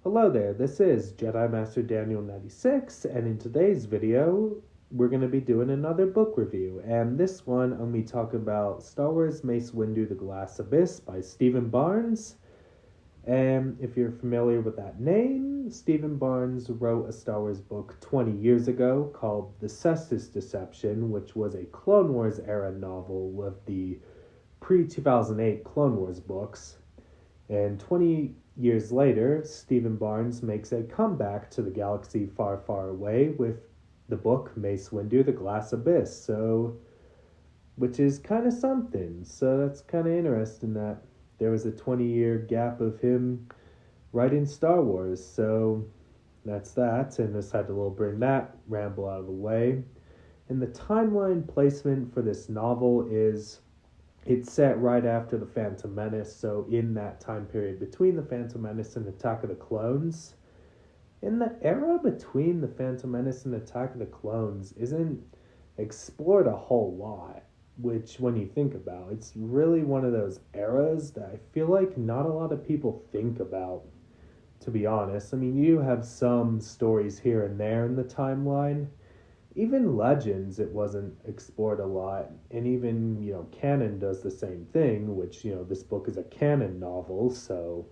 Hello there, this is Jedi Master Daniel 96, and in today's video, we're going to be doing another book review. And this one, I'm going to be talking about Star Wars Mace Windu The Glass Abyss by Stephen Barnes. And if you're familiar with that name, Stephen Barnes wrote a Star Wars book 20 years ago called The Cestus Deception, which was a Clone Wars era novel with the pre-2008 Clone Wars books. And 20 years later, Stephen Barnes makes a comeback to the galaxy far, far away with the book Mace Windu, The Glass Abyss. Which is kind of something. So that's kind of interesting that there was a 20-year gap of him writing Star Wars. So that's that. And just had to bring that ramble out of the way. And the timeline placement for this novel is it's set right after the Phantom Menace, so in that time period between the Phantom Menace and Attack of the Clones. In the era between the Phantom Menace and Attack of the Clones isn't explored a whole lot, which when you think about, it's really one of those eras that I feel like not a lot of people think about, to be honest. I mean, you have some stories here and there in the timeline. Even Legends, it wasn't explored a lot, and even canon does the same thing, which this book is a canon novel, so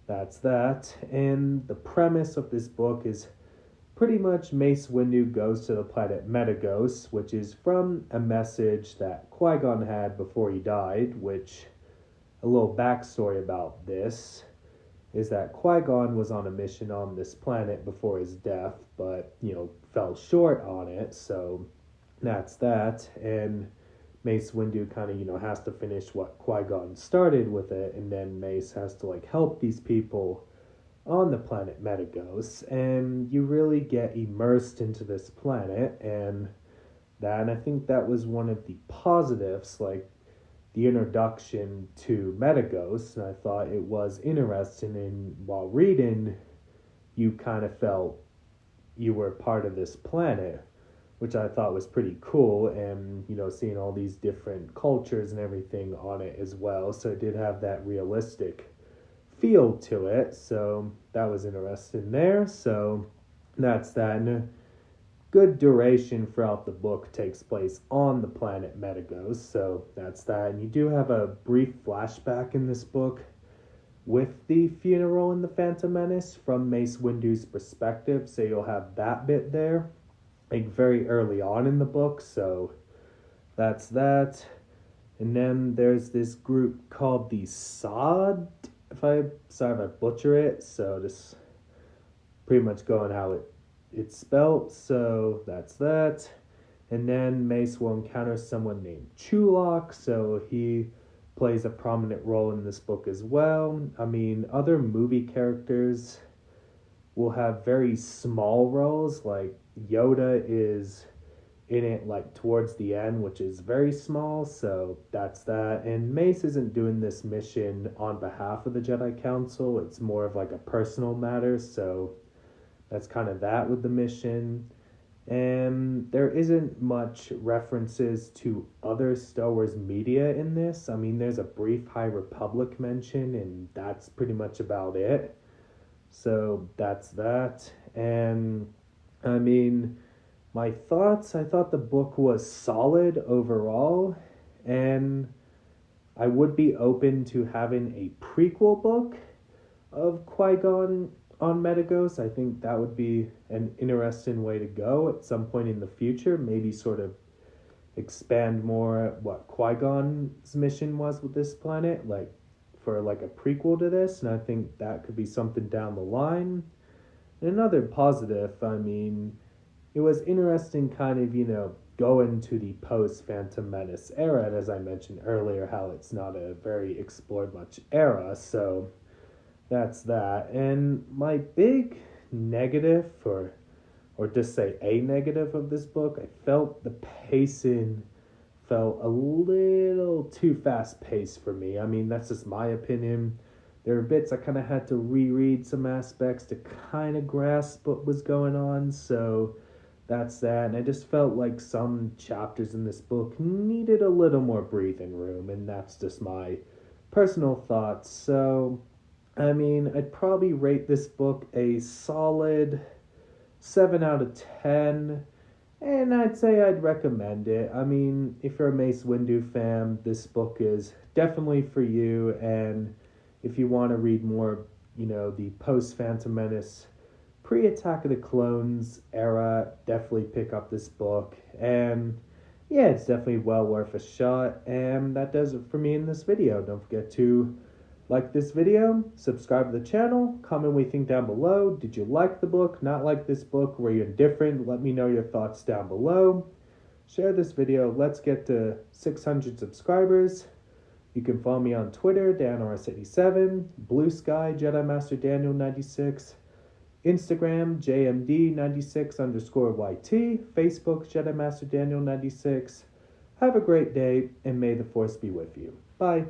that's that. And the premise of this book is pretty much Mace Windu goes to the planet Metagos, which is from a message that Qui-Gon had before he died, which a little backstory about this is that Qui-Gon was on a mission on this planet before his death, but, fell short on it, so that's that. And Mace Windu kind of, has to finish what Qui-Gon started with it, and then Mace has to, help these people on the planet Metagos, and you really get immersed into this planet, and I think that was one of the positives, the introduction to Metagos, and I thought it was interesting. And while reading, you kind of felt you were part of this planet, which I thought was pretty cool. And seeing all these different cultures and everything on it as well, so it did have that realistic feel to it. So that was interesting there. So that's that. And good duration throughout the book takes place on the planet Metagos, so that's that. And you do have a brief flashback in this book with the funeral in the Phantom Menace from Mace Windu's perspective, so you'll have that bit there, very early on in the book, so that's that. And then there's this group called the Sod, sorry if I butcher it, so just pretty much going how it's spelt, so that's that. And then Mace will encounter someone named Chulok, so he plays a prominent role in this book as well. I mean, other movie characters will have very small roles, like Yoda is in it towards the end, which is very small, so that's that. And Mace isn't doing this mission on behalf of the Jedi Council, it's more of a personal matter, so that's kind of that with the mission. And there isn't much references to other Star Wars media in this. I mean, there's a brief High Republic mention, and that's pretty much about it. So that's that. And I mean, my thoughts, I thought the book was solid overall, and I would be open to having a prequel book of Qui-Gon on Metagos. I think that would be an interesting way to go at some point in the future. Maybe sort of expand more what Qui-Gon's mission was with this planet, for a prequel to this. And I think that could be something down the line. And another positive, I mean, it was interesting kind of, going to the post-Phantom Menace era. And as I mentioned earlier, how it's not a very explored much era. So that's that. And my big negative, or just say a negative of this book, I felt the pacing felt a little too fast paced for me. I mean, that's just my opinion. There are bits I kind of had to reread some aspects to kind of grasp what was going on, so that's that. And I just felt like some chapters in this book needed a little more breathing room, and that's just my personal thoughts. So I mean, I'd probably rate this book a solid 7 out of 10. And I'd say I'd recommend it. I mean, if you're a Mace Windu fan, this book is definitely for you. And if you want to read more, the post Phantom Menace, pre Attack of the Clones era, definitely pick up this book. And yeah, it's definitely well worth a shot. And that does it for me in this video. Don't forget to like this video, subscribe to the channel, comment what you think down below. Did you like the book, not like this book? Were you indifferent? Let me know your thoughts down below. Share this video. Let's get to 600 subscribers. You can follow me on Twitter, DanRS87, Bluesky, Jedi Master Daniel 96, Instagram, JMD96_YT, Facebook, Jedi Master Daniel 96. Have a great day, and may the Force be with you. Bye.